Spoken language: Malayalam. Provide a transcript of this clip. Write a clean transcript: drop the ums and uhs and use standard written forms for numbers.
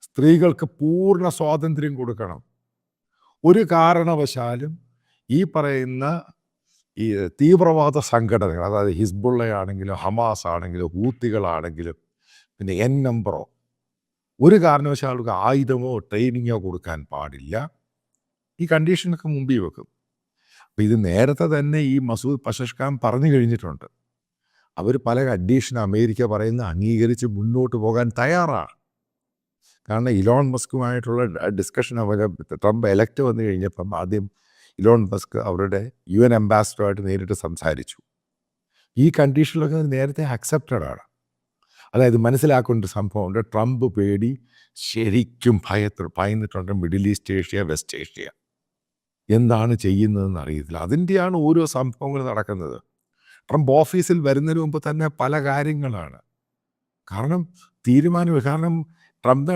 സ്ത്രീകൾക്ക് പൂർണ്ണ സ്വാതന്ത്ര്യം കൊടുക്കണം. ഒരു കാരണവശാലും ഈ പറയുന്ന ഈ തീവ്രവാദ സംഘടനകൾ, അതായത് ഹിസ്ബുള്ളയാണെങ്കിലും ഹമാസ് ആണെങ്കിലും ഹൂത്തികളാണെങ്കിലും പിന്നെ എൻ നമ്പറോ, ഒരു കാരണവശാലും ആയുധമോ ട്രെയിനിങ്ങോ കൊടുക്കാൻ പാടില്ല. ഈ കണ്ടീഷനൊക്കെ മുമ്പിൽ വെക്കും. അപ്പം ഇത് നേരത്തെ തന്നെ ഈ മസൂദ് പസഷ്കാൻ പറഞ്ഞു കഴിഞ്ഞിട്ടുണ്ട്. അവർ പല കണ്ടീഷൻ അമേരിക്ക പറയുന്ന അംഗീകരിച്ച് മുന്നോട്ട് പോകാൻ തയ്യാറാണ്. കാരണം ഇലോൺ മസ്കുമായിട്ടുള്ള ഡിസ്കഷൻ ട്രംപ് എലക്ട് വന്നു കഴിഞ്ഞപ്പം ആദ്യം ഇലോൺ മസ്ക് അവരുടെ UN അംബാസിഡറുമായിട്ട് നേരിട്ട് സംസാരിച്ചു. ഈ കണ്ടീഷനിലൊക്കെ നേരത്തെ അക്സെപ്റ്റഡ് ആണ്. അതായത് മനസ്സിലാക്കേണ്ട സംഭവമുണ്ട്. ട്രംപ് പേടി ശരിക്കും ഭയന്നിട്ടുണ്ട്. Middle east Asia, west Asia എന്താണ് ചെയ്യുന്നതെന്ന് അറിയത്തില്ല. അതിൻ്റെയാണ് ഓരോ സംഭവങ്ങൾ നടക്കുന്നത്. ട്രംപ് ഓഫീസിൽ വരുന്നതിന് മുമ്പ് തന്നെ പല കാര്യങ്ങളാണ്. കാരണം ട്രംപ്